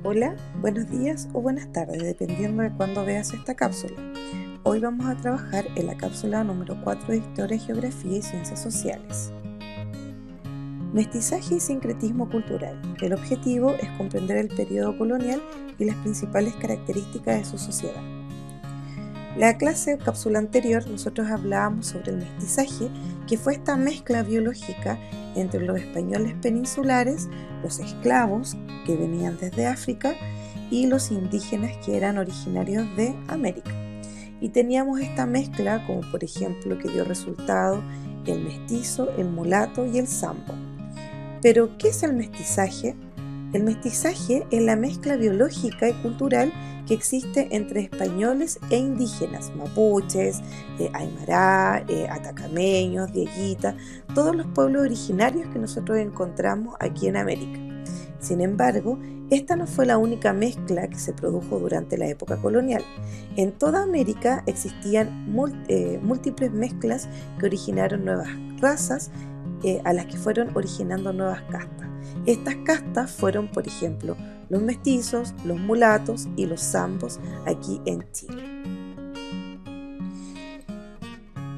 Hola, buenos días o buenas tardes, dependiendo de cuándo veas esta cápsula. Hoy vamos a trabajar en la cápsula número 4 de Historia, Geografía y Ciencias Sociales. Mestizaje y sincretismo cultural. El objetivo es comprender el periodo colonial y las principales características de su sociedad. La clase o cápsula anterior nosotros hablábamos sobre el mestizaje, que fue esta mezcla biológica entre los españoles peninsulares, los esclavos que venían desde África y los indígenas que eran originarios de América. Y teníamos esta mezcla como por ejemplo que dio resultado el mestizo, el mulato y el sambo. Pero, ¿qué es el mestizaje? El mestizaje es la mezcla biológica y cultural que existe entre españoles e indígenas, mapuches, aymará, atacameños, dieguitas, todos los pueblos originarios que nosotros encontramos aquí en América. Sin embargo, esta no fue la única mezcla que se produjo durante la época colonial. En toda América existían múltiples mezclas que originaron nuevas razas, a las que fueron originando nuevas castas. Estas castas fueron, por ejemplo, los mestizos, los mulatos y los zambos aquí en Chile.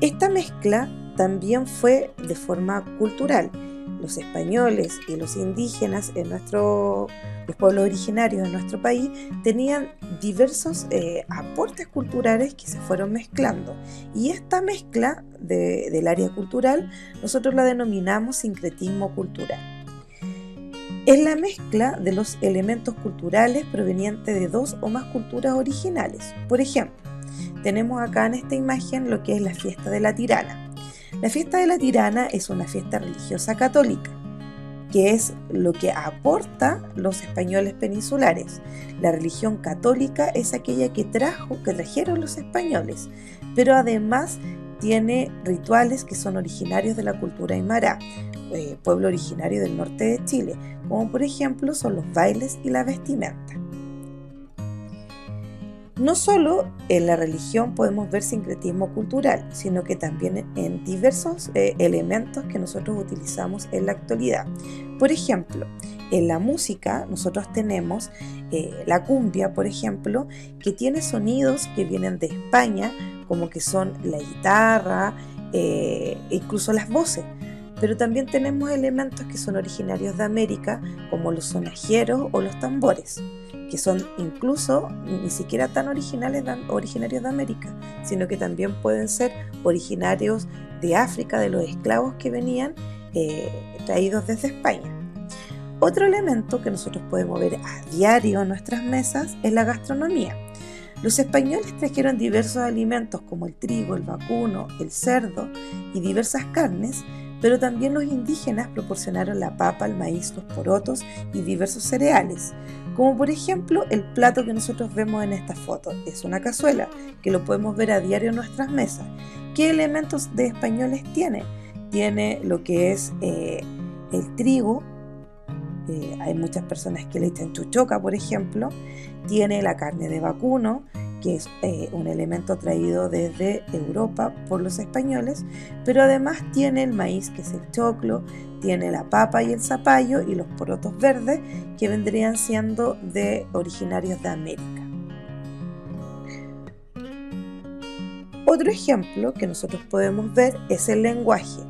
Esta mezcla también fue de forma cultural. Los españoles y los indígenas los pueblos originarios de nuestro país tenían diversos aportes culturales que se fueron mezclando, y esta mezcla del área cultural nosotros la denominamos sincretismo cultural. Es la mezcla de los elementos culturales provenientes de dos o más culturas originales. Por ejemplo, tenemos acá en esta imagen lo que es la fiesta de la Tirana. La fiesta de la Tirana es una fiesta religiosa católica, que es lo que aporta los españoles peninsulares. La religión católica es aquella que trajeron los españoles, pero además tiene rituales que son originarios de la cultura aymara, pueblo originario del norte de Chile, como por ejemplo son los bailes y la vestimenta. No solo en la religión podemos ver sincretismo cultural, sino que también en diversos elementos que nosotros utilizamos en la actualidad. Por ejemplo, en la música nosotros tenemos la cumbia, por ejemplo, que tiene sonidos que vienen de España, como que son la guitarra, incluso las voces. Pero también tenemos elementos que son originarios de América, como los sonajeros o los tambores, que son incluso ni siquiera tan originarios de América, sino que también pueden ser originarios de África, de los esclavos que venían traídos desde España. Otro elemento que nosotros podemos ver a diario en nuestras mesas es la gastronomía. Los españoles trajeron diversos alimentos como el trigo, el vacuno, el cerdo y diversas carnes, pero también los indígenas proporcionaron la papa, el maíz, los porotos y diversos cereales, como por ejemplo el plato que nosotros vemos en esta foto. Es una cazuela que lo podemos ver a diario en nuestras mesas. ¿Qué elementos de españoles tiene? Tiene lo que es el trigo, hay muchas personas que le echan chuchoca, por ejemplo. Tiene la carne de vacuno, que es un elemento traído desde Europa por los españoles, pero además tiene el maíz, que es el choclo, tiene la papa y el zapallo y los porotos verdes, que vendrían siendo originarios de América. Otro ejemplo que nosotros podemos ver es el lenguaje.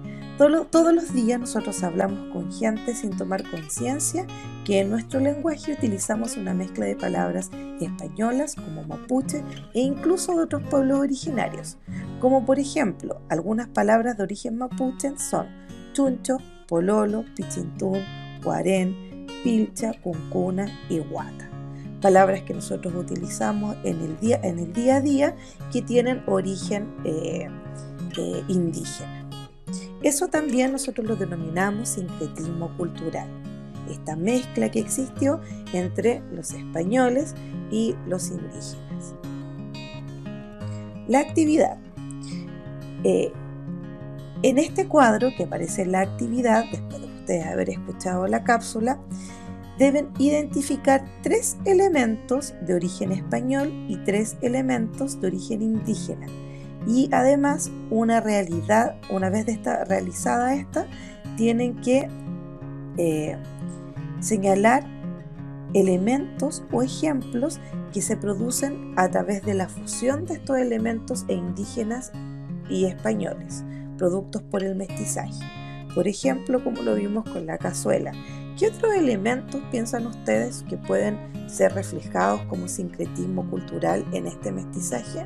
Todos los días nosotros hablamos con gente sin tomar conciencia que en nuestro lenguaje utilizamos una mezcla de palabras españolas como mapuche e incluso de otros pueblos originarios, como por ejemplo algunas palabras de origen mapuche son chuncho, pololo, pichintún, guarén, pilcha, cuncuna y guata. Palabras que nosotros utilizamos en el día a día que tienen origen indígena. Eso también nosotros lo denominamos sincretismo cultural, esta mezcla que existió entre los españoles y los indígenas. La actividad. En este cuadro que aparece la actividad, después de ustedes haber escuchado la cápsula, deben identificar 3 elementos de origen español y 3 elementos de origen indígena. Y además, una realidad, una vez realizada esta, tienen que señalar elementos o ejemplos que se producen a través de la fusión de estos elementos indígenas y españoles, productos por el mestizaje. Por ejemplo, como lo vimos con la cazuela. ¿Qué otros elementos piensan ustedes que pueden ser reflejados como sincretismo cultural en este mestizaje?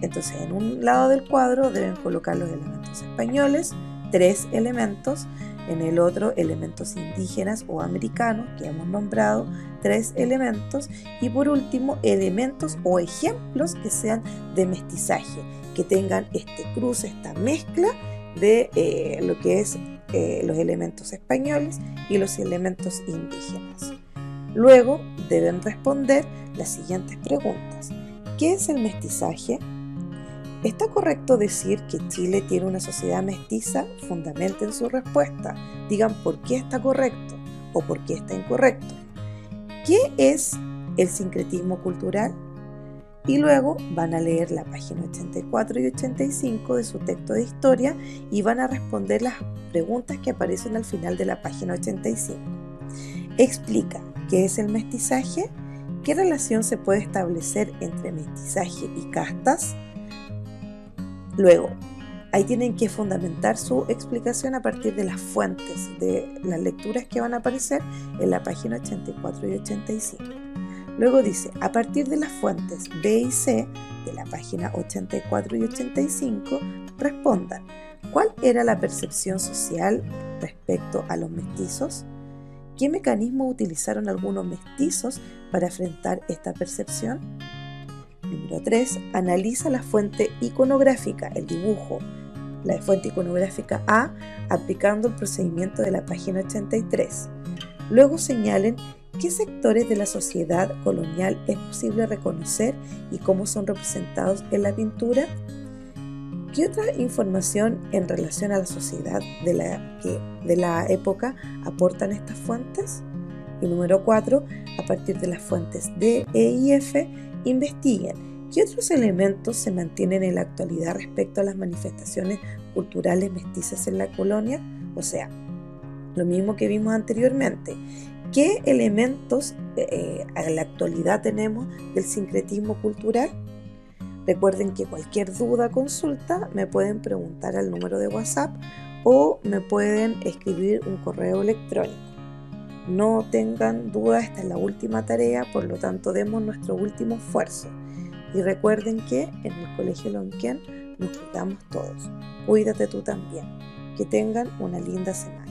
Entonces, en un lado del cuadro deben colocar los elementos españoles, 3 elementos, en el otro elementos indígenas o americanos que hemos nombrado, 3 elementos, y por último elementos o ejemplos que sean de mestizaje, que tengan este cruce, esta mezcla de lo que es los elementos españoles y los elementos indígenas. Luego deben responder las siguientes preguntas. ¿Qué es el mestizaje? ¿Está correcto decir que Chile tiene una sociedad mestiza? Fundamenten su respuesta. Digan por qué está correcto o por qué está incorrecto. ¿Qué es el sincretismo cultural? Y luego van a leer la página 84 y 85 de su texto de historia y van a responder las preguntas que aparecen al final de la página 85. Explica qué es el mestizaje, qué relación se puede establecer entre mestizaje y castas. Luego, ahí tienen que fundamentar su explicación a partir de las fuentes, de las lecturas que van a aparecer en la página 84 y 85. Luego dice, a partir de las fuentes B y C de la página 84 y 85, respondan, ¿cuál era la percepción social respecto a los mestizos? ¿Qué mecanismos utilizaron algunos mestizos para enfrentar esta percepción? Número 3. Analiza la fuente iconográfica, el dibujo, la fuente iconográfica A, aplicando el procedimiento de la página 83. Luego señalen qué sectores de la sociedad colonial es posible reconocer y cómo son representados en la pintura. ¿Qué otra información en relación a la sociedad de la época aportan estas fuentes? Y número 4, a partir de las fuentes D, E y F, investiguen qué otros elementos se mantienen en la actualidad respecto a las manifestaciones culturales mestizas en la colonia. O sea, lo mismo que vimos anteriormente. ¿Qué elementos en la actualidad tenemos del sincretismo cultural? Recuerden que cualquier duda, consulta, me pueden preguntar al número de WhatsApp o me pueden escribir un correo electrónico. No tengan duda, esta es la última tarea, por lo tanto demos nuestro último esfuerzo. Y recuerden que en el Colegio Lonquén nos cuidamos todos. Cuídate tú también. Que tengan una linda semana.